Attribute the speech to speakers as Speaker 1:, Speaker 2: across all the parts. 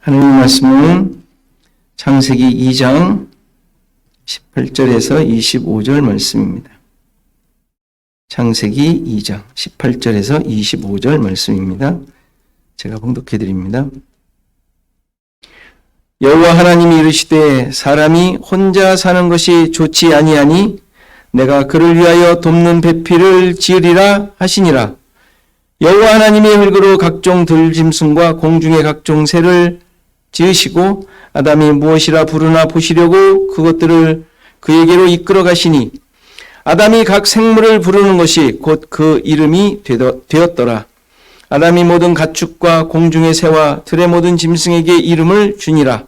Speaker 1: 하나님 말씀은 창세기 2장 18절에서 25절 말씀입니다. 창세기 2장 18절에서 25절 말씀입니다. 제가 봉독해 드립니다. 여호와 하나님이 이르시되 사람이 혼자 사는 것이 좋지 아니하니 내가 그를 위하여 돕는 배필을 지으리라 하시니라. 여호와 하나님이 흙으로 각종 들짐승과 공중의 각종 새를 지으시고 아담이 무엇이라 부르나 보시려고 그것들을 그에게로 이끌어 가시니 아담이 각 생물을 부르는 것이 곧 그 이름이 되었더라. 아담이 모든 가축과 공중의 새와 들의 모든 짐승에게 이름을 주니라.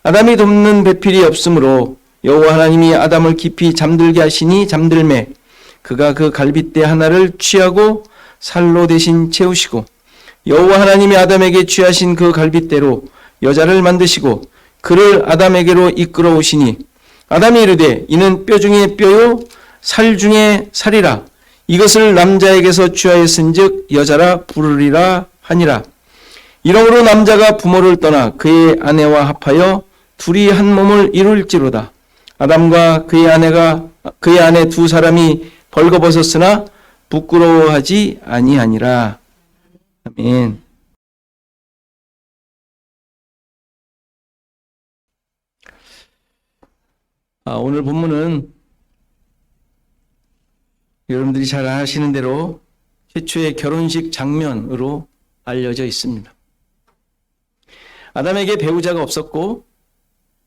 Speaker 1: 아담이 돕는 배필이 없으므로 여호와 하나님이 아담을 깊이 잠들게 하시니 잠들매 그가 그 갈빗대 하나를 취하고 살로 대신 채우시고 여호와 하나님이 아담에게 취하신 그 갈빗대로 여자를 만드시고 그를 아담에게로 이끌어 오시니 아담이 이르되 이는 뼈 중에 뼈요 살 중에 살이라. 이것을 남자에게서 취하였은즉 여자라 부르리라 하니라. 이러므로 남자가 부모를 떠나 그의 아내와 합하여 둘이 한 몸을 이룰지로다. 아담과 그의 아내 두 사람이 벌거벗었으나 부끄러워하지 아니하니라. 아멘. 오늘 본문은 여러분들이 잘 아시는 대로 최초의 결혼식 장면으로 알려져 있습니다. 아담에게 배우자가 없었고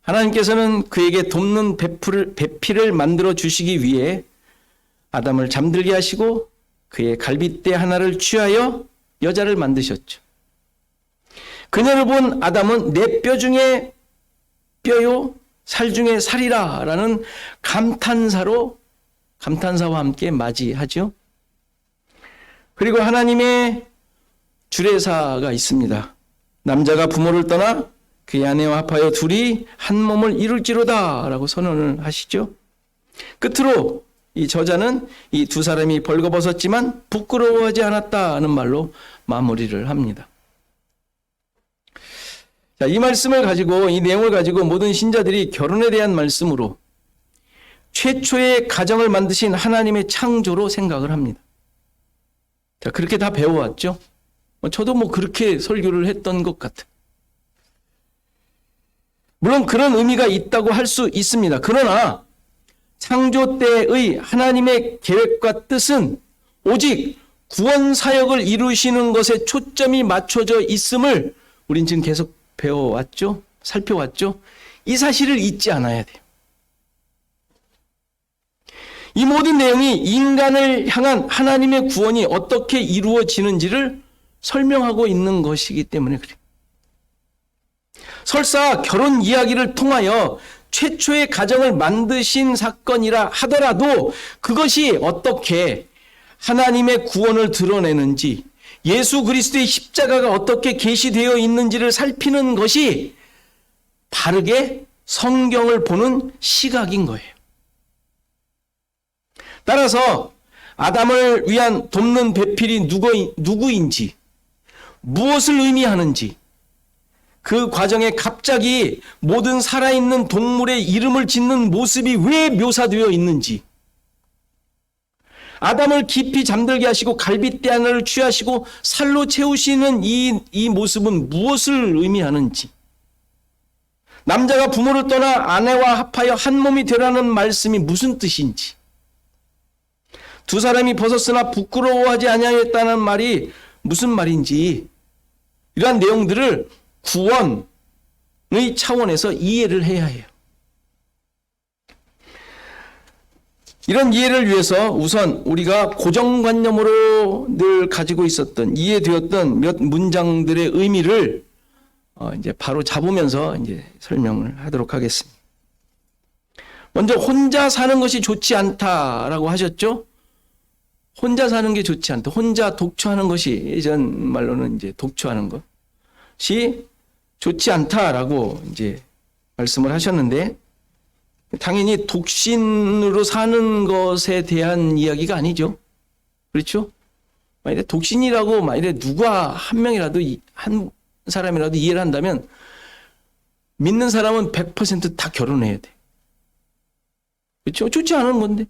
Speaker 1: 하나님께서는 그에게 돕는 배필을 만들어 주시기 위해 아담을 잠들게 하시고 그의 갈빗대 하나를 취하여 여자를 만드셨죠. 그녀를 본 아담은 내 뼈 중에 뼈요 살 중에 살이라 라는 감탄사와 함께 맞이하죠. 그리고 하나님의 주례사가 있습니다. 남자가 부모를 떠나 그의 아내와 합하여 둘이 한 몸을 이룰지로다 라고 선언을 하시죠. 끝으로 이 저자는 이 두 사람이 벌거벗었지만 부끄러워하지 않았다는 말로 마무리를 합니다. 자, 이 말씀을 가지고, 이 내용을 가지고 모든 신자들이 결혼에 대한 말씀으로 최초의 가정을 만드신 하나님의 창조로 생각을 합니다. 자, 그렇게 다 배워왔죠? 저도 그렇게 설교를 했던 것 같아요. 물론 그런 의미가 있다고 할 수 있습니다. 그러나 창조 때의 하나님의 계획과 뜻은 오직 구원 사역을 이루시는 것에 초점이 맞춰져 있음을 우린 지금 계속 배워왔죠? 살펴왔죠? 이 사실을 잊지 않아야 돼요. 이 모든 내용이 인간을 향한 하나님의 구원이 어떻게 이루어지는지를 설명하고 있는 것이기 때문에 그래요. 설사 결혼 이야기를 통하여 최초의 가정을 만드신 사건이라 하더라도 그것이 어떻게 하나님의 구원을 드러내는지, 예수 그리스도의 십자가가 어떻게 계시되어 있는지를 살피는 것이 바르게 성경을 보는 시각인 거예요. 따라서 아담을 위한 돕는 배필이 누구인지, 무엇을 의미하는지, 그 과정에 갑자기 모든 살아있는 동물의 이름을 짓는 모습이 왜 묘사되어 있는지, 아담을 깊이 잠들게 하시고 갈빗대 하나를 취하시고 살로 채우시는 이 모습은 무엇을 의미하는지, 남자가 부모를 떠나 아내와 합하여 한 몸이 되라는 말씀이 무슨 뜻인지, 두 사람이 벗었으나 부끄러워하지 아니하였다는 말이 무슨 말인지, 이러한 내용들을 구원의 차원에서 이해를 해야 해요. 이런 이해를 위해서 우선 우리가 고정관념으로 늘 가지고 있었던, 이해되었던 몇 문장들의 의미를 이제 바로 잡으면서 이제 설명을 하도록 하겠습니다. 먼저 혼자 사는 것이 좋지 않다라고 하셨죠? 혼자 사는 게 좋지 않다. 혼자 독초하는 것이, 예전 말로는 이제 독초하는 것이 좋지 않다라고 이제 말씀을 하셨는데, 당연히 독신으로 사는 것에 대한 이야기가 아니죠. 그렇죠? 만약에 독신이라고 만약에 누가 한 명이라도 한 사람이라도 이해를 한다면 믿는 사람은 100%다 결혼해야 돼. 그렇죠? 좋지 않은 건데.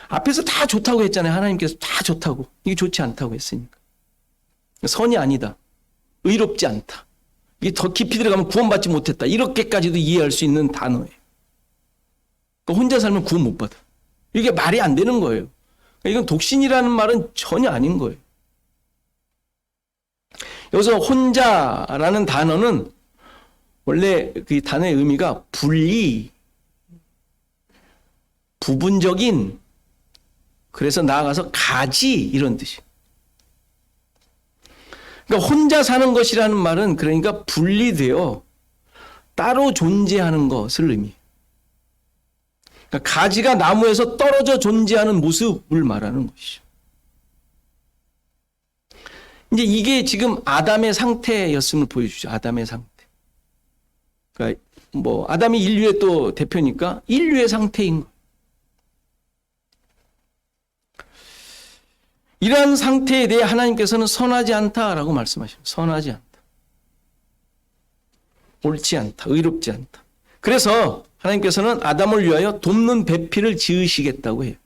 Speaker 1: 앞에서 다 좋다고 했잖아요. 하나님께서 다 좋다고. 이게 좋지 않다고 했으니까. 선이 아니다. 의롭지 않다. 이게 더 깊이 들어가면 구원받지 못했다. 이렇게까지도 이해할 수 있는 단어예요. 그러니까 혼자 살면 구원 못 받아. 이게 말이 안 되는 거예요. 이건 독신이라는 말은 전혀 아닌 거예요. 여기서 혼자라는 단어는 원래 그 단어의 의미가 분리, 부분적인, 그래서 나아가서 가지 이런 뜻이에요. 그러니까 혼자 사는 것이라는 말은 그러니까 분리되어 따로 존재하는 것을 의미해요. 그러니까 가지가 나무에서 떨어져 존재하는 모습을 말하는 것이죠. 이제 이게 지금 아담의 상태였음을 보여주죠. 아담의 상태. 그러니까 뭐 아담이 인류의 또 대표니까 인류의 상태인 거예요. 이러한 상태에 대해 하나님께서는 선하지 않다라고 말씀하셔요. 선하지 않다. 옳지 않다. 의롭지 않다. 그래서 하나님께서는 아담을 위하여 돕는 배필을 지으시겠다고 해요.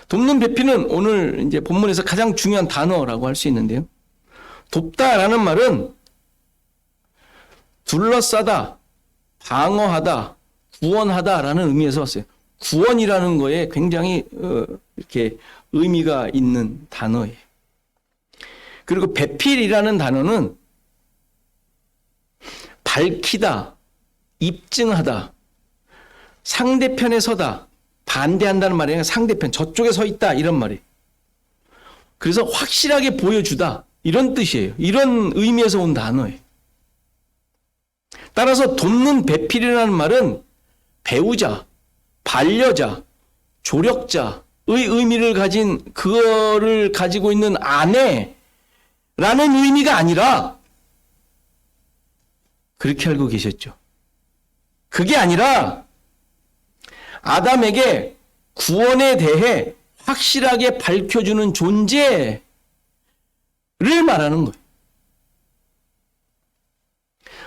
Speaker 1: 돕는 배필은 오늘 이제 본문에서 가장 중요한 단어라고 할 수 있는데요. 돕다라는 말은 둘러싸다, 방어하다, 구원하다라는 의미에서 왔어요. 구원이라는 거에 굉장히 이렇게 의미가 있는 단어예요. 그리고 배필이라는 단어는 밝히다, 입증하다, 상대편에 서다, 반대한다는 말이 아니라 상대편, 저쪽에 서 있다 이런 말이에요. 그래서 확실하게 보여주다 이런 뜻이에요. 이런 의미에서 온 단어예요. 따라서 돕는 배필이라는 말은 배우자, 반려자, 조력자의 의미를 가진 그거를 가지고 있는 아내라는 의미가 아니라 그렇게 알고 계셨죠. 그게 아니라 아담에게 구원에 대해 확실하게 밝혀주는 존재를 말하는 거예요.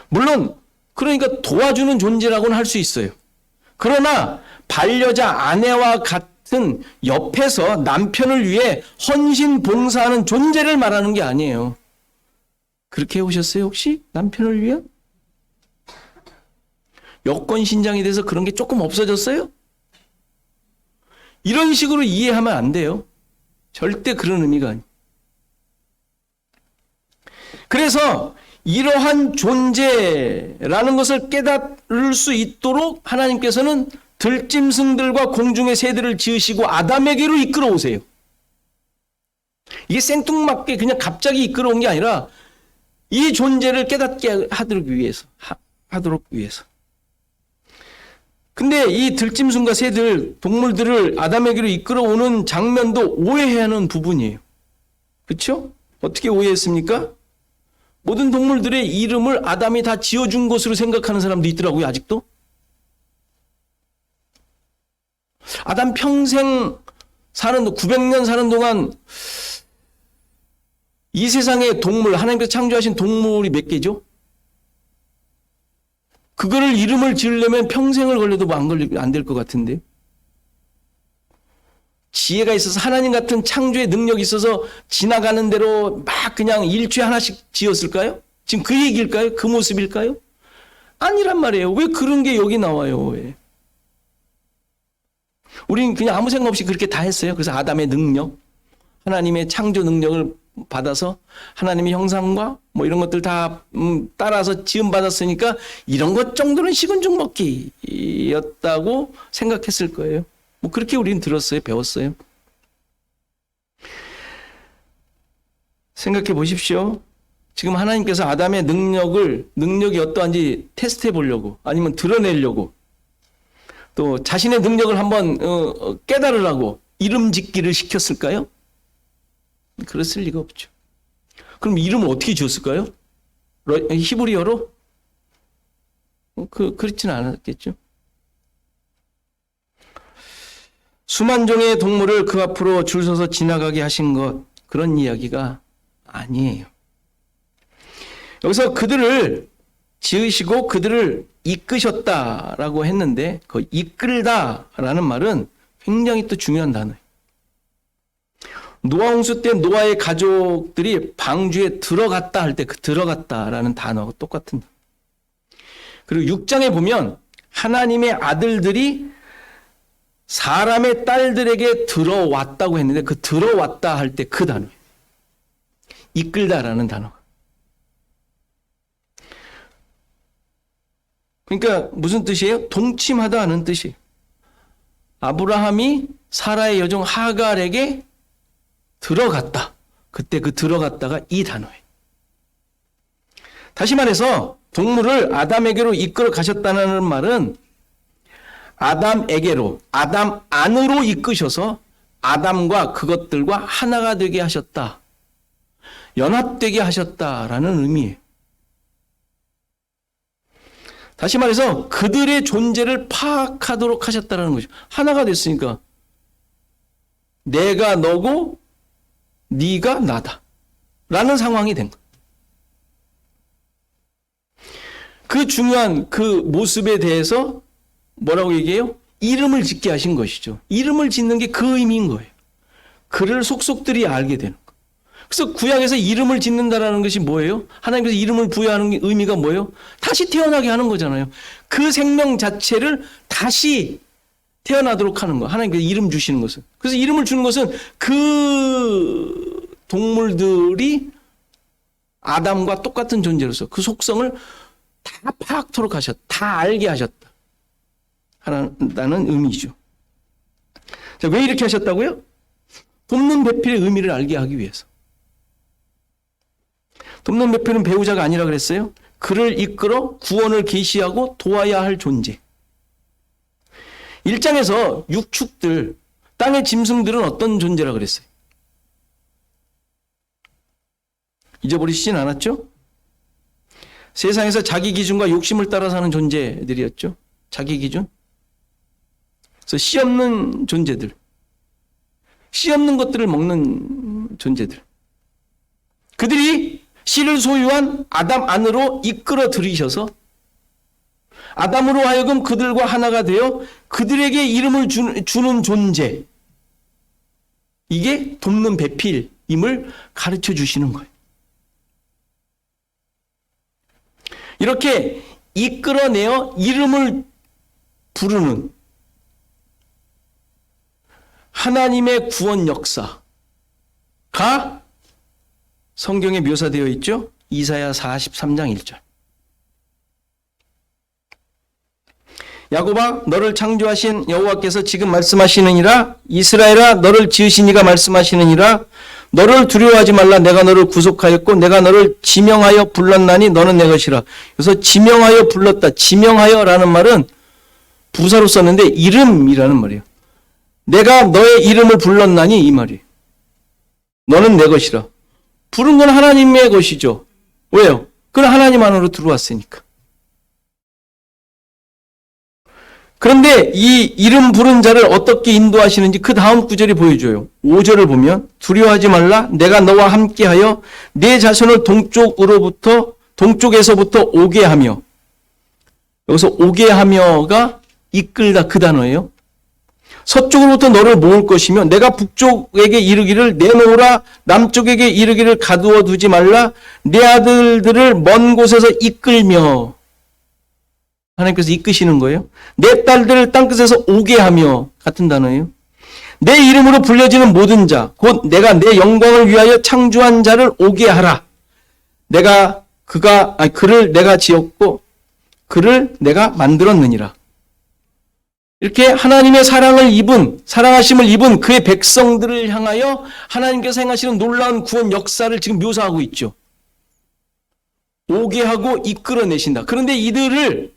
Speaker 1: 물론 그러니까 도와주는 존재라고는 할 수 있어요. 그러나 반려자 아내와 같은 옆에서 남편을 위해 헌신 봉사하는 존재를 말하는 게 아니에요. 그렇게 해오셨어요 혹시? 남편을 위해? 여권 신장이 돼서 그런 게 조금 없어졌어요? 이런 식으로 이해하면 안 돼요. 절대 그런 의미가 아니에요. 그래서 이러한 존재라는 것을 깨달을 수 있도록 하나님께서는 들짐승들과 공중의 새들을 지으시고 아담에게로 이끌어 오세요. 이게 생뚱맞게 그냥 갑자기 이끌어 온 게 아니라 이 존재를 깨닫게 하도록 위해서. 근데 이 들짐승과 새들, 동물들을 아담에게로 이끌어 오는 장면도 오해해야 하는 부분이에요. 그렇죠? 어떻게 오해했습니까? 모든 동물들의 이름을 아담이 다 지어준 것으로 생각하는 사람도 있더라고요, 아직도. 아담 평생 900년 사는 동안 이 세상의 동물, 하나님께서 창조하신 동물이 몇 개죠? 그거를 이름을 지으려면 평생을 걸려도 안 될 것 같은데. 지혜가 있어서 하나님 같은 창조의 능력이 있어서 지나가는 대로 막 그냥 일주에 하나씩 지었을까요? 지금 그 얘기일까요? 그 모습일까요? 아니란 말이에요. 왜 그런 게 여기 나와요? 왜? 우리는 그냥 아무 생각 없이 그렇게 다 했어요. 그래서 아담의 능력, 하나님의 창조 능력을 받아서 하나님의 형상과 뭐 이런 것들 다 따라서 지음받았으니까 이런 것 정도는 식은 죽 먹기였다고 생각했을 거예요. 뭐 그렇게 우리는 들었어요. 배웠어요. 생각해 보십시오. 지금 하나님께서 아담의 능력이 어떠한지 테스트해 보려고 아니면 드러내려고 또 자신의 능력을 한번 깨달으라고 이름 짓기를 시켰을까요? 그랬을 리가 없죠. 그럼 이름을 어떻게 지었을까요? 히브리어로? 그렇지는 않았겠죠. 수만 종의 동물을 그 앞으로 줄 서서 지나가게 하신 것, 그런 이야기가 아니에요. 여기서 그들을 지으시고 그들을 이끄셨다라고 했는데 그 이끌다라는 말은 굉장히 또 중요한 단어예요. 노아 홍수 때 노아의 가족들이 방주에 들어갔다 할 때 그 들어갔다라는 단어가 똑같은 단어. 그리고 6장에 보면 하나님의 아들들이 사람의 딸들에게 들어왔다고 했는데 그 들어왔다 할 때 그 단어예요. 이끌다라는 단어가. 그러니까 무슨 뜻이에요? 동침하다 하는 뜻이에요. 아브라함이 사라의 여종 하갈에게 들어갔다. 그때 그 들어갔다가 이 단어예요. 다시 말해서 동물을 아담에게로 이끌어 가셨다는 말은 아담에게로, 아담 안으로 이끄셔서 아담과 그것들과 하나가 되게 하셨다. 연합되게 하셨다라는 의미예요. 다시 말해서 그들의 존재를 파악하도록 하셨다는 거죠. 하나가 됐으니까 내가 너고 네가 나다 라는 상황이 된 거예요. 그 중요한 그 모습에 대해서 뭐라고 얘기해요? 이름을 짓게 하신 것이죠. 이름을 짓는 게 그 의미인 거예요. 그를 속속들이 알게 되는 거예요. 그래서 구약에서 이름을 짓는다라는 것이 뭐예요? 하나님께서 이름을 부여하는 의미가 뭐예요? 다시 태어나게 하는 거잖아요. 그 생명 자체를 다시 태어나도록 하는 거. 하나님께서 이름 주시는 것은. 그래서 이름을 주는 것은 그 동물들이 아담과 똑같은 존재로서 그 속성을 다 파악토록 하셨다. 다 알게 하셨다. 하는 의미죠. 자, 왜 이렇게 하셨다고요? 돕는 배필의 의미를 알게 하기 위해서. 돕는 배필은 배우자가 아니라 그랬어요. 그를 이끌어 구원을 계시하고 도와야 할 존재. 1장에서 육축들, 땅의 짐승들은 어떤 존재라 그랬어요? 잊어버리시진 않았죠? 세상에서 자기 기준과 욕심을 따라 사는 존재들이었죠. 자기 기준. 그래서 씨 없는 존재들. 씨 없는 것들을 먹는 존재들. 그들이 씨를 소유한 아담 안으로 이끌어 들이셔서 아담으로 하여금 그들과 하나가 되어 그들에게 이름을 주는 존재. 이게 돕는 배필임을 가르쳐 주시는 거예요. 이렇게 이끌어내어 이름을 부르는 하나님의 구원 역사가 성경에 묘사되어 있죠. 이사야 43장 1절. 야곱아 너를 창조하신 여호와께서 지금 말씀하시느니라. 이스라엘아 너를 지으신 이가 말씀하시느니라. 너를 두려워하지 말라. 내가 너를 구속하였고 내가 너를 지명하여 불렀나니 너는 내 것이라. 그래서 지명하여 불렀다. 지명하여라는 말은 부사로 썼는데 이름이라는 말이에요. 내가 너의 이름을 불렀나니 이 말이에요. 너는 내 것이라. 부른 건 하나님의 것이죠. 왜요? 그건 하나님 안으로 들어왔으니까. 그런데 이 이름 부른 자를 어떻게 인도하시는지 그 다음 구절이 보여줘요. 5절을 보면 두려워하지 말라. 내가 너와 함께하여 내 자손을 동쪽에서부터 오게 하며. 여기서 오게 하며가 이끌다 그 단어예요. 서쪽으로부터 너를 모을 것이며 내가 북쪽에게 이르기를 내놓으라. 남쪽에게 이르기를 가두어 두지 말라. 내 아들들을 먼 곳에서 이끌며. 하나님께서 이끄시는 거예요. 내 딸들을 땅끝에서 오게 하며 같은 단어예요. 내 이름으로 불려지는 모든 자, 곧 내가 내 영광을 위하여 창조한 자를 오게 하라. 그를 내가 지었고 그를 내가 만들었느니라. 이렇게 하나님의 사랑하심을 입은 그의 백성들을 향하여 하나님께서 행하시는 놀라운 구원 역사를 지금 묘사하고 있죠. 오게 하고 이끌어내신다. 그런데 이들을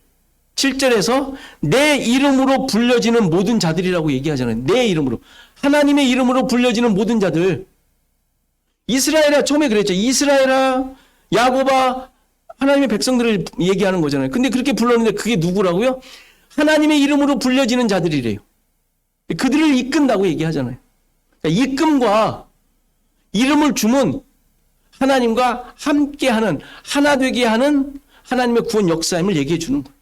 Speaker 1: 7절에서 내 이름으로 불려지는 모든 자들이라고 얘기하잖아요. 내 이름으로. 하나님의 이름으로 불려지는 모든 자들. 이스라엘아, 처음에 그랬죠. 이스라엘아, 야곱아, 하나님의 백성들을 얘기하는 거잖아요. 근데 그렇게 불렀는데 그게 누구라고요? 하나님의 이름으로 불려지는 자들이래요. 그들을 이끈다고 얘기하잖아요. 그러니까 이끔과 이름을 주면 하나님과 함께하는, 하나 되게 하는 하나님의 구원 역사임을 얘기해 주는 거예요.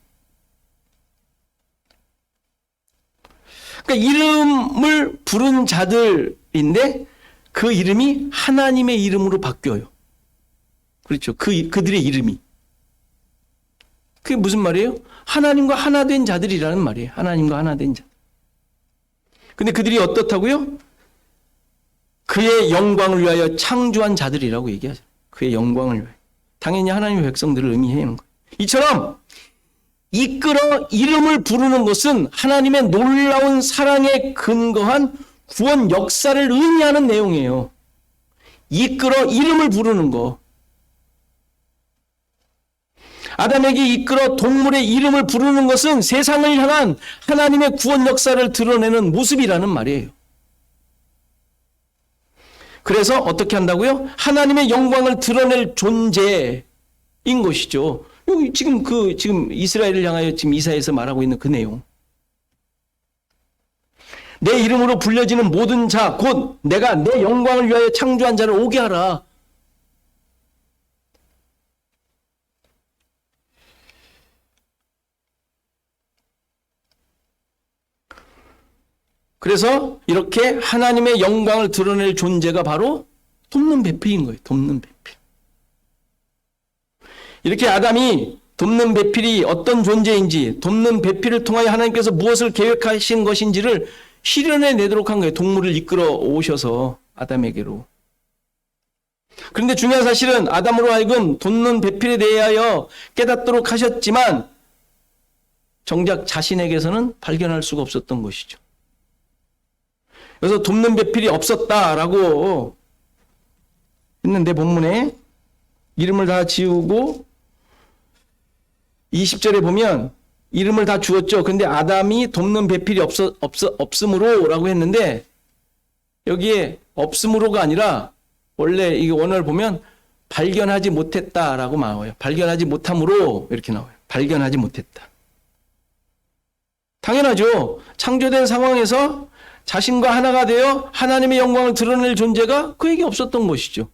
Speaker 1: 그러니까 이름을 부른 자들인데 그 이름이 하나님의 이름으로 바뀌어요. 그렇죠. 그들의 이름이. 그게 무슨 말이에요? 하나님과 하나 된 자들이라는 말이에요. 하나님과 하나 된 자. 근데 그들이 어떻다고요? 그의 영광을 위하여 창조한 자들이라고 얘기하죠. 그의 영광을 위하여. 당연히 하나님의 백성들을 의미하는 거예요. 이처럼 이끌어 이름을 부르는 것은 하나님의 놀라운 사랑에 근거한 구원 역사를 의미하는 내용이에요. 이끌어 이름을 부르는 거. 아담에게 이끌어 동물의 이름을 부르는 것은 세상을 향한 하나님의 구원 역사를 드러내는 모습이라는 말이에요. 그래서 어떻게 한다고요? 하나님의 영광을 드러낼 존재인 것이죠. 여기 지금 이스라엘을 향하여 지금 이사야에서 말하고 있는 그 내용. 내 이름으로 불려지는 모든 자, 곧 내가 내 영광을 위하여 창조한 자를 오게 하라. 그래서 이렇게 하나님의 영광을 드러낼 존재가 바로 돕는 배필인 거예요. 돕는 배필. 이렇게 아담이 돕는 배필이 어떤 존재인지, 돕는 배필을 통하여 하나님께서 무엇을 계획하신 것인지를 실현해 내도록 한 거예요. 동물을 이끌어 오셔서 아담에게로. 그런데 중요한 사실은 아담으로 하여금 돕는 배필에 대하여 깨닫도록 하셨지만 정작 자신에게서는 발견할 수가 없었던 것이죠. 그래서 돕는 배필이 없었다라고 했는데 본문에 이름을 다 지우고 20절에 보면 이름을 다 주었죠. 근데 아담이 돕는 배필이 없음으로 라고 했는데 여기에 없음으로가 아니라 원래 이 원어를 보면 발견하지 못했다라고 나와요. 발견하지 못함으로 이렇게 나와요. 발견하지 못했다. 당연하죠. 창조된 상황에서 자신과 하나가 되어 하나님의 영광을 드러낼 존재가 그에게 없었던 것이죠.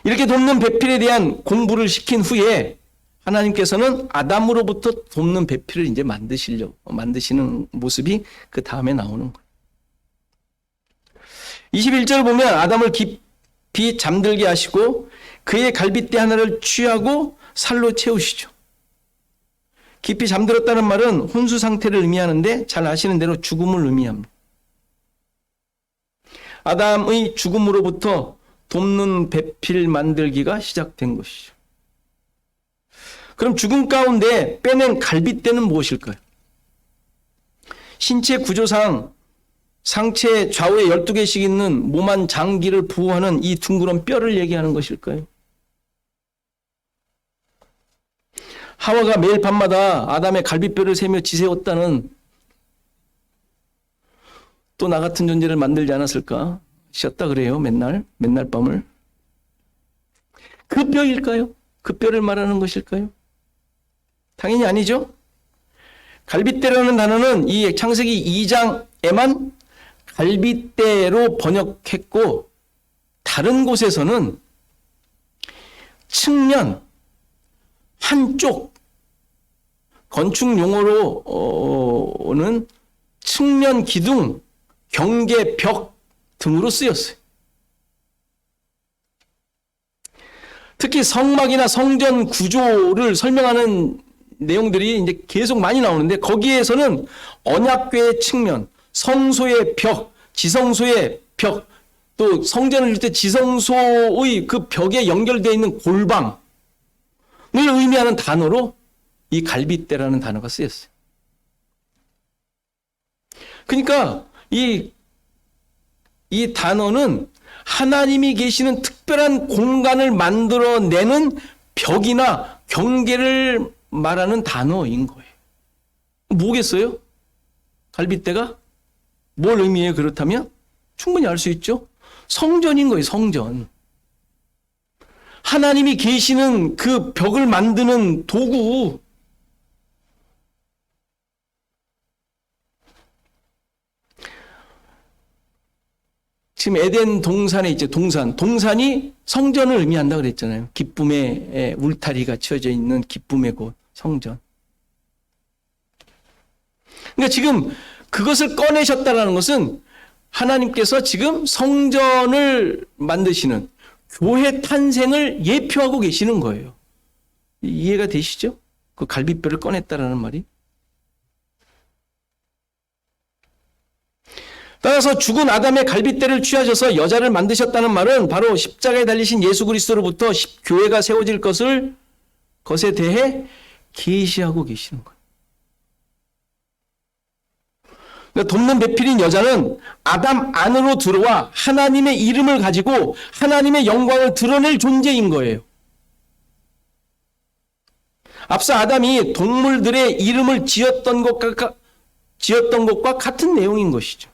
Speaker 1: 이렇게 돕는 배필에 대한 공부를 시킨 후에 하나님께서는 아담으로부터 돕는 배필을 이제 만드시는 모습이 그 다음에 나오는 거예요. 21절을 보면 아담을 깊이 잠들게 하시고 그의 갈빗대 하나를 취하고 살로 채우시죠. 깊이 잠들었다는 말은 혼수 상태를 의미하는데 잘 아시는 대로 죽음을 의미합니다. 아담의 죽음으로부터 돕는 배필 만들기가 시작된 것이죠. 그럼 죽음 가운데 빼낸 갈빗대는 무엇일까요? 신체 구조상 상체 좌우에 12개씩 있는 몸 안 장기를 보호하는 이 둥그런 뼈를 얘기하는 것일까요? 하와가 매일 밤마다 아담의 갈빗뼈를 세며 지새웠다는 또 나 같은 존재를 만들지 않았을까? 쉬었다 그래요. 맨날 밤을. 그 뼈일까요? 그 뼈를 말하는 것일까요? 당연히 아니죠. 갈빗대라는 단어는 이 창세기 2장에만 갈빗대로 번역했고 다른 곳에서는 측면, 한쪽, 건축 용어로는 측면 기둥, 경계 벽 등으로 쓰였어요. 특히 성막이나 성전 구조를 설명하는 내용들이 이제 계속 많이 나오는데 거기에서는 언약궤의 측면, 성소의 벽, 지성소의 벽, 또 성전을 질 때 지성소의 그 벽에 연결되어 있는 골방을 의미하는 단어로 이 갈빗대라는 단어가 쓰였어요. 그러니까 이 단어는 하나님이 계시는 특별한 공간을 만들어내는 벽이나 경계를 말하는 단어인 거예요. 뭐겠어요? 갈빗대가? 뭘 의미해요? 그렇다면? 충분히 알 수 있죠? 성전인 거예요, 성전. 하나님이 계시는 그 벽을 만드는 도구. 지금 에덴 동산에 있죠. 동산이 성전을 의미한다 그랬잖아요. 기쁨의 울타리가 치어져 있는 기쁨의 곳, 성전. 그러니까 지금 그것을 꺼내셨다는 것은 하나님께서 지금 성전을 만드시는 교회 탄생을 예표하고 계시는 거예요. 이해가 되시죠? 그 갈빗뼈를 꺼냈다라는 말이. 따라서 죽은 아담의 갈빗대를 취하셔서 여자를 만드셨다는 말은 바로 십자가에 달리신 예수 그리스도로부터 교회가 세워질 것에 대해 계시하고 계시는 거예요. 그러니까 돕는 배필인 여자는 아담 안으로 들어와 하나님의 이름을 가지고 하나님의 영광을 드러낼 존재인 거예요. 앞서 아담이 동물들의 이름을 지었던 것과 같은 내용인 것이죠.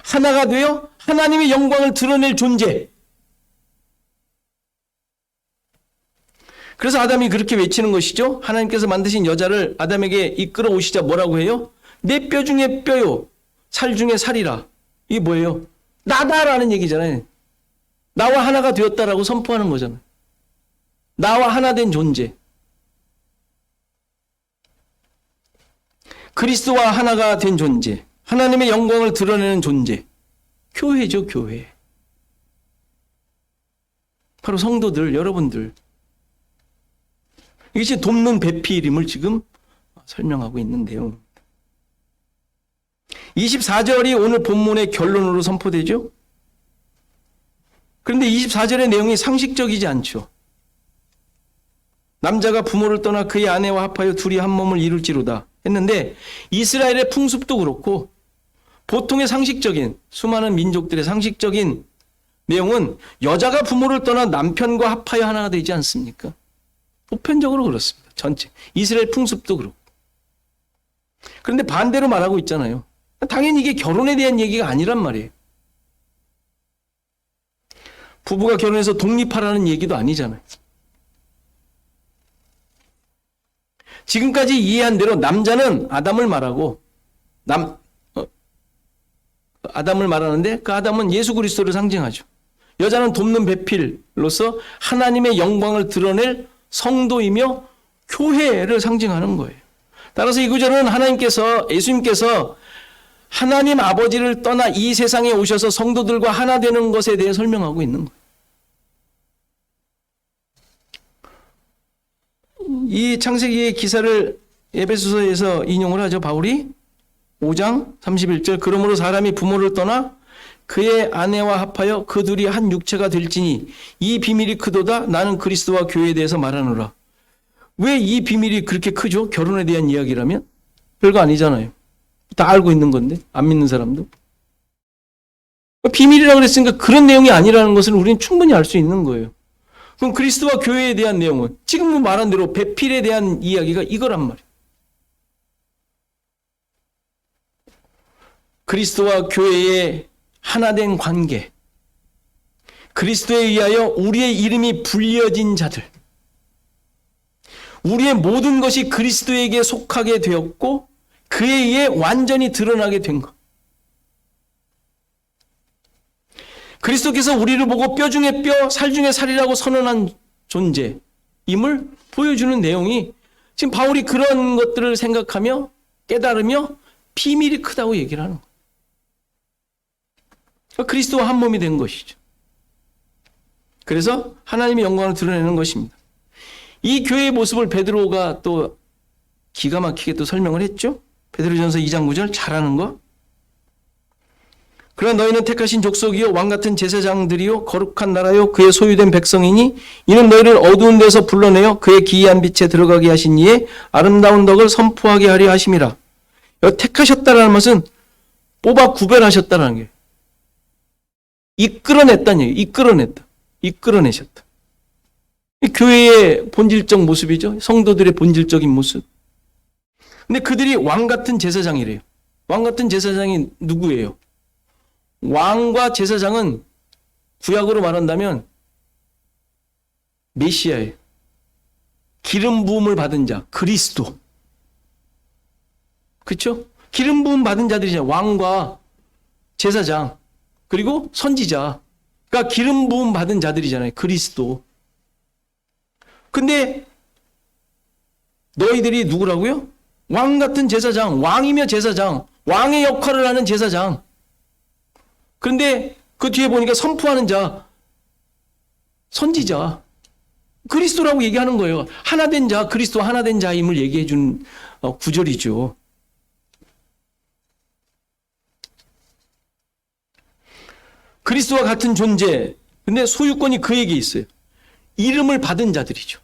Speaker 1: 하나가 되어 하나님의 영광을 드러낼 존재. 그래서 아담이 그렇게 외치는 것이죠. 하나님께서 만드신 여자를 아담에게 이끌어 오시자 뭐라고 해요? 내 뼈 중에 뼈요, 살 중에 살이라. 이게 뭐예요? 나다라는 얘기잖아요. 나와 하나가 되었다라고 선포하는 거잖아요. 나와 하나 된 존재. 그리스도와 하나가 된 존재. 하나님의 영광을 드러내는 존재. 교회죠, 교회. 바로 성도들, 여러분들. 이것이 돕는 배필임을 지금 설명하고 있는 내용. 24절이 오늘 본문의 결론으로 선포되죠. 그런데 24절의 내용이 상식적이지 않죠. 남자가 부모를 떠나 그의 아내와 합하여 둘이 한 몸을 이룰지로다 했는데 이스라엘의 풍습도 그렇고 보통의 상식적인 수많은 민족들의 상식적인 내용은 여자가 부모를 떠나 남편과 합하여 하나가 되지 않습니까? 보편적으로 그렇습니다. 전체 이스라엘 풍습도 그렇고. 그런데 반대로 말하고 있잖아요. 당연히 이게 결혼에 대한 얘기가 아니란 말이에요. 부부가 결혼해서 독립하라는 얘기도 아니잖아요. 지금까지 이해한 대로 남자는 아담을 말하고 아담을 말하는데 그 아담은 예수 그리스도를 상징하죠. 여자는 돕는 배필로서 하나님의 영광을 드러낼 성도이며 교회를 상징하는 거예요. 따라서 이 구절은 예수님께서 하나님 아버지를 떠나 이 세상에 오셔서 성도들과 하나 되는 것에 대해 설명하고 있는 거예요. 이 창세기의 기사를 에베소서에서 인용을 하죠. 바울이 5장 31절 그러므로 사람이 부모를 떠나 그의 아내와 합하여 그 둘이 한 육체가 될지니 이 비밀이 크도다. 나는 그리스도와 교회에 대해서 말하노라. 왜 이 비밀이 그렇게 크죠? 결혼에 대한 이야기라면? 별거 아니잖아요. 다 알고 있는 건데 안 믿는 사람도. 비밀이라고 그랬으니까 그런 내용이 아니라는 것을 우리는 충분히 알 수 있는 거예요. 그럼 그리스도와 교회에 대한 내용은 지금 말한 대로 배필에 대한 이야기가 이거란 말이에요. 그리스도와 교회의 하나된 관계, 그리스도에 의하여 우리의 이름이 불려진 자들, 우리의 모든 것이 그리스도에게 속하게 되었고 그에 의해 완전히 드러나게 된 것. 그리스도께서 우리를 보고 뼈 중에 뼈, 살 중에 살이라고 선언한 존재임을 보여주는 내용이 지금 바울이 그런 것들을 생각하며 깨달으며 비밀이 크다고 얘기를 하는 거예요. 그리스도와 한 몸이 된 것이죠. 그래서 하나님의 영광을 드러내는 것입니다. 이 교회의 모습을 베드로가 또 기가 막히게 또 설명을 했죠. 베드로전서 2장 9절 잘하는 거. 그러나 너희는 택하신 족속이요 왕같은 제사장들이요 거룩한 나라요 그의 소유된 백성이니 이는 너희를 어두운 데서 불러내어 그의 기이한 빛에 들어가게 하신 이의 아름다운 덕을 선포하게 하려 하심이라. 여기 택하셨다라는 것은 뽑아 구별하셨다는 게 이끌어냈다는 얘기예요. 이끌어내셨다. 교회의 본질적 모습이죠. 성도들의 본질적인 모습. 근데 그들이 왕같은 제사장이래요. 왕같은 제사장이 누구예요? 왕과 제사장은 구약으로 말한다면 메시아예요. 기름 부음을 받은 자, 그리스도. 그렇죠? 기름 부음 받은 자들이잖아요. 왕과 제사장. 그리고 선지자. 그러니까 기름 부음 받은 자들이잖아요. 그리스도. 근데 너희들이 누구라고요? 왕 같은 제사장, 왕이며 제사장, 왕의 역할을 하는 제사장. 그런데 그 뒤에 보니까 선포하는 자, 선지자, 그리스도라고 얘기하는 거예요. 하나된 자, 그리스도 하나된 자임을 얘기해 준 구절이죠. 그리스도와 같은 존재, 근데 소유권이 그에게 있어요. 이름을 받은 자들이죠.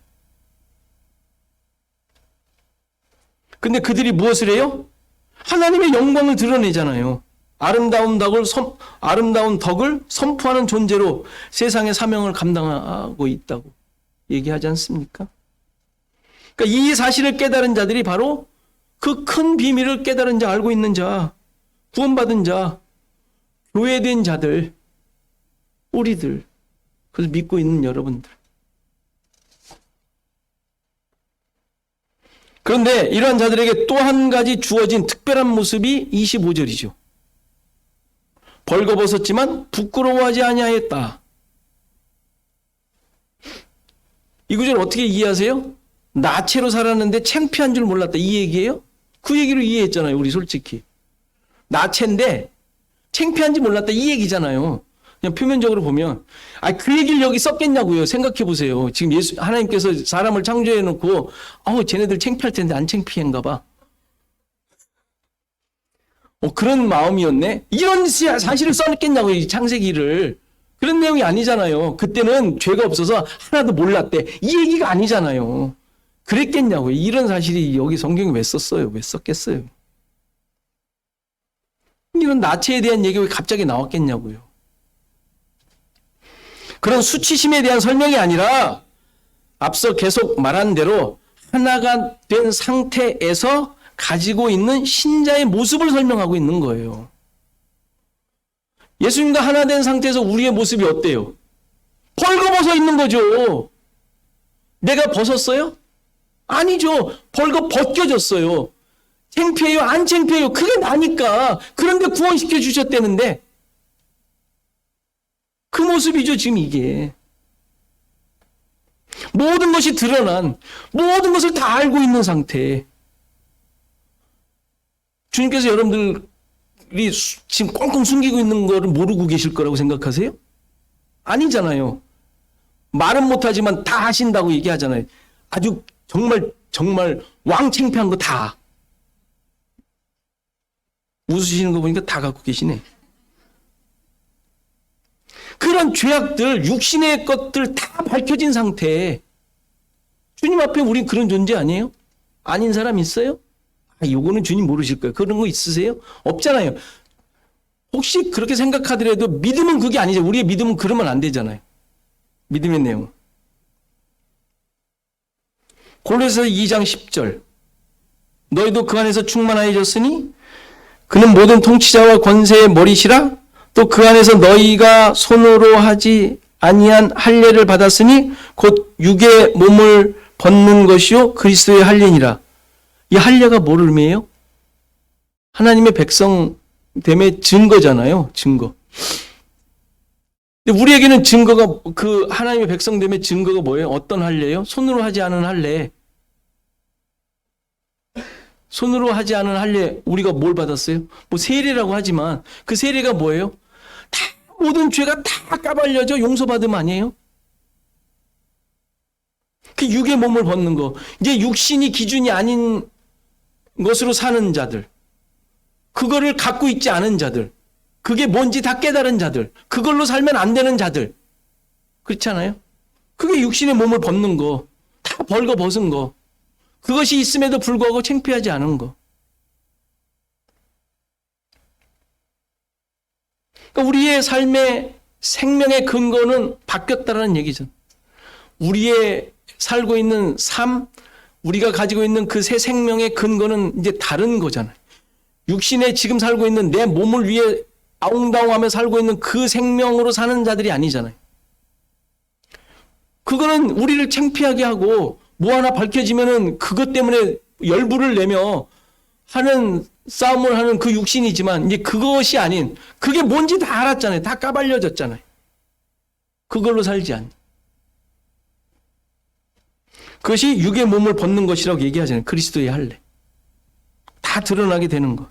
Speaker 1: 근데 그들이 무엇을 해요? 하나님의 영광을 드러내잖아요. 아름다운 덕을 선포하는 존재로 세상의 사명을 감당하고 있다고 얘기하지 않습니까? 그러니까 이 사실을 깨달은 자들이 바로 그 큰 비밀을 깨달은 자, 알고 있는 자, 구원받은 자, 교회된 자들, 우리들, 그래서 믿고 있는 여러분들. 그런데 이러한 자들에게 또 한 가지 주어진 특별한 모습이 25절이죠. 벌거벗었지만 부끄러워하지 아니하였다. 이 구절 어떻게 이해하세요? 나체로 살았는데 창피한 줄 몰랐다. 이 얘기예요? 그 얘기로 이해했잖아요. 우리 솔직히. 나체인데 창피한지 몰랐다. 이 얘기잖아요. 그냥 표면적으로 보면. 그 얘기를 여기 썼겠냐고요. 생각해 보세요. 지금 하나님께서 사람을 창조해 놓고 쟤네들 창피할 텐데 안 창피한가 봐. 그런 마음이었네. 이런 사실을 써냈겠냐고요. 이 창세기를. 그런 내용이 아니잖아요. 그때는 죄가 없어서 하나도 몰랐대. 이 얘기가 아니잖아요. 그랬겠냐고요. 이런 사실이 여기 성경에 왜 썼어요? 왜 썼겠어요? 이런 나체에 대한 얘기가 왜 갑자기 나왔겠냐고요. 그런 수치심에 대한 설명이 아니라 앞서 계속 말한 대로 하나가 된 상태에서 가지고 있는 신자의 모습을 설명하고 있는 거예요. 예수님과 하나 된 상태에서 우리의 모습이 어때요? 벌거벗어 있는 거죠. 내가 벗었어요? 아니죠. 벌거 벗겨졌어요. 창피해요? 안 창피해요? 그게 나니까. 그런데 구원시켜 주셨다는데 그 모습이죠. 지금 이게. 모든 것이 드러난, 모든 것을 다 알고 있는 상태. 주님께서 여러분들이 지금 꽁꽁 숨기고 있는 거를 모르고 계실 거라고 생각하세요? 아니잖아요. 말은 못하지만 다 하신다고 얘기하잖아요. 아주 정말 왕창피한 거 다. 웃으시는 거 보니까 다 갖고 계시네. 그런 죄악들, 육신의 것들 다 밝혀진 상태. 주님 앞에 우린 그런 존재 아니에요? 아닌 사람 있어요? 요거는 주님 모르실 거예요. 그런 거 있으세요? 없잖아요. 혹시 그렇게 생각하더라도 믿음은 그게 아니죠. 우리의 믿음은 그러면 안 되잖아요. 믿음의 내용. 골로새서 2장 10절. 너희도 그 안에서 충만하여졌으니 그는 모든 통치자와 권세의 머리시라. 또 그 안에서 너희가 손으로 하지 아니한 할례를 받았으니 곧 육의 몸을 벗는 것이요 그리스도의 할례니라. 이 할례가 뭘 의미해요? 하나님의 백성됨의 증거잖아요. 증거. 근데 우리에게는 증거가 그 하나님의 백성됨의 증거가 뭐예요? 어떤 할례예요? 손으로 하지 않은 할례. 손으로 하지 않은 할례 우리가 뭘 받았어요? 뭐 세례라고 하지만 그 세례가 뭐예요? 다 모든 죄가 다 까발려져 용서받음 아니에요? 그 육의 몸을 벗는 거. 이제 육신이 기준이 아닌 것으로 사는 자들. 그거를 갖고 있지 않은 자들. 그게 뭔지 다 깨달은 자들. 그걸로 살면 안 되는 자들. 그렇잖아요? 그게 육신의 몸을 벗는 거. 다 벌거 벗은 거. 그것이 있음에도 불구하고 창피하지 않은 거. 그러니까 우리의 삶의 생명의 근거는 바뀌었다는 얘기죠. 우리의 살고 있는 삶, 우리가 가지고 있는 그 새 생명의 근거는 이제 다른 거잖아요. 육신에 지금 살고 있는 내 몸을 위해 아웅다웅하며 살고 있는 그 생명으로 사는 자들이 아니잖아요. 그거는 우리를 창피하게 하고 뭐 하나 밝혀지면은 그것 때문에 열불을 내며 하는 싸움을 하는 그 육신이지만 이제 그것이 아닌, 그게 뭔지 다 알았잖아요. 다 까발려졌잖아요. 그걸로 살지 않는. 그것이 육의 몸을 벗는 것이라고 얘기하잖아요. 그리스도의 할례. 다 드러나게 되는 것.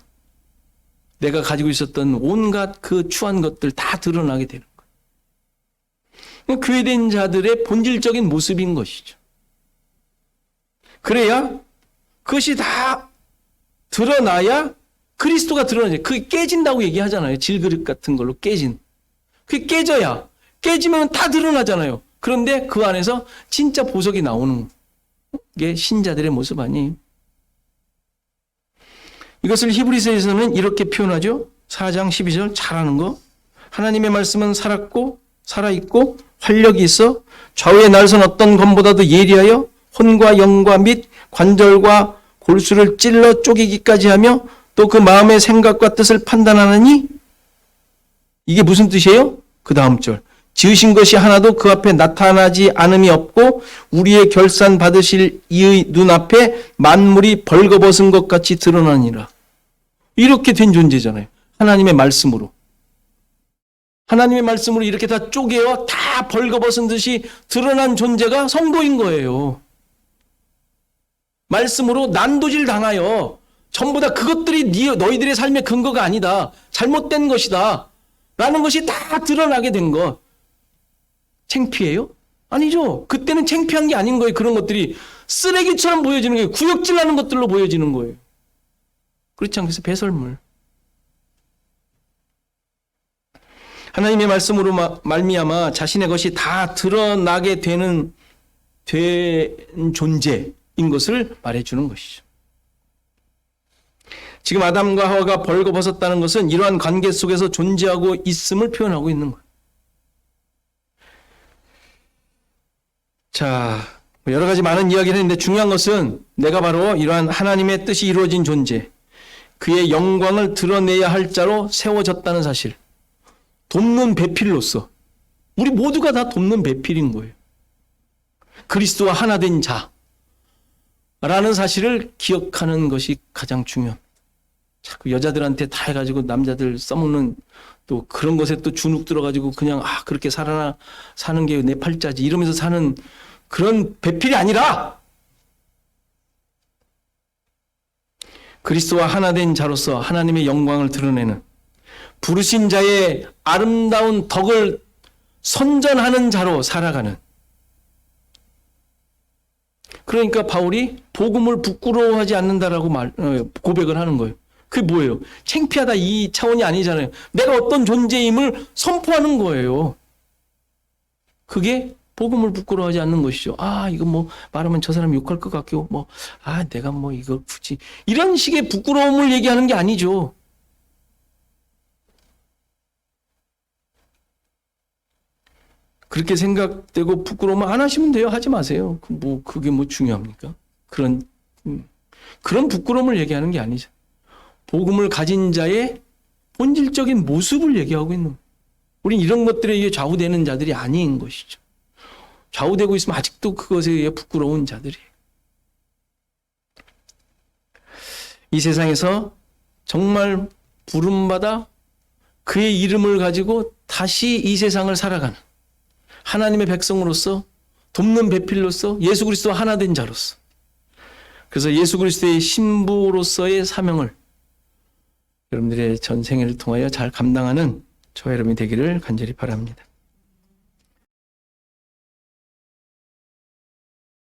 Speaker 1: 내가 가지고 있었던 온갖 그 추한 것들 다 드러나게 되는 것. 교회된 자들의 본질적인 모습인 것이죠. 그래야 그것이 다 드러나야 그리스도가 드러나죠. 그게 깨진다고 얘기하잖아요. 질그릇 같은 걸로 깨진. 그게 깨져야, 깨지면 다 드러나잖아요. 그런데 그 안에서 진짜 보석이 나오는 게 신자들의 모습 아니에요. 이것을 히브리서에서는 이렇게 표현하죠. 4장 12절 잘하는 거. 하나님의 말씀은 살았고 살아있고 활력이 있어 좌우의 날선 어떤 검보다도 예리하여 혼과 영과 및 관절과 골수를 찔러 쪼개기까지 하며 또 그 마음의 생각과 뜻을 판단하느니, 이게 무슨 뜻이에요? 그 다음 절. 지으신 것이 하나도 그 앞에 나타나지 않음이 없고 우리의 결산 받으실 이의 눈앞에 만물이 벌거벗은 것 같이 드러나니라. 이렇게 된 존재잖아요. 하나님의 말씀으로. 하나님의 말씀으로 이렇게 다 쪼개어 다 벌거벗은 듯이 드러난 존재가 성도인 거예요. 말씀으로 난도질 당하여 전부 다 그것들이 너희들의 삶의 근거가 아니다. 잘못된 것이다. 라는 것이 다 드러나게 된 것. 창피해요? 아니죠. 그때는 창피한 게 아닌 거예요. 그런 것들이 쓰레기처럼 보여지는 거예요. 구역질 나는 것들로 보여지는 거예요. 그렇지 않겠어요? 배설물. 하나님의 말씀으로 말미암아 자신의 것이 다 드러나게 된 존재인 것을 말해주는 것이죠. 지금 아담과 하와가 벌거벗었다는 것은 이러한 관계 속에서 존재하고 있음을 표현하고 있는 거예요. 자, 여러 가지 많은 이야기를 했는데 중요한 것은 내가 바로 이러한 하나님의 뜻이 이루어진 존재, 그의 영광을 드러내야 할 자로 세워졌다는 사실. 돕는 배필로서 우리 모두가 다 돕는 배필인 거예요. 그리스도와 하나 된 자라는 사실을 기억하는 것이 가장 중요합니다. 자꾸 여자들한테 다 해가지고 남자들 써먹는 또 그런 것에 또 주눅 들어가지고 그냥 그렇게 사는 게 내 팔자지 이러면서 사는 그런 배필이 아니라 그리스도와 하나 된 자로서 하나님의 영광을 드러내는 부르신 자의 아름다운 덕을 선전하는 자로 살아가는. 그러니까 바울이 복음을 부끄러워하지 않는다라고 고백을 하는 거예요. 그게 뭐예요? 창피하다 이 차원이 아니잖아요. 내가 어떤 존재임을 선포하는 거예요. 그게 복음을 부끄러워하지 않는 것이죠. 이거 뭐 말하면 저 사람 욕할 것 같고 내가 뭐 이거 굳이 이런 식의 부끄러움을 얘기하는 게 아니죠. 그렇게 생각되고 부끄러우면 안 하시면 돼요. 하지 마세요. 그게 뭐 중요합니까? 그런 부끄러움을 얘기하는 게 아니죠. 복음을 가진 자의 본질적인 모습을 얘기하고 있는 거예요. 우린 이런 것들에 의해 좌우되는 자들이 아닌 것이죠. 좌우되고 있으면 아직도 그것에 의해 부끄러운 자들이에요. 이 세상에서 정말 부름받아 그의 이름을 가지고 다시 이 세상을 살아가는 하나님의 백성으로서 돕는 배필로서 예수 그리스도와 하나 된 자로서, 그래서 예수 그리스도의 신부로서의 사명을 여러분들의 전생애를 통하여 잘 감당하는 저와 여러분이 되기를 간절히 바랍니다.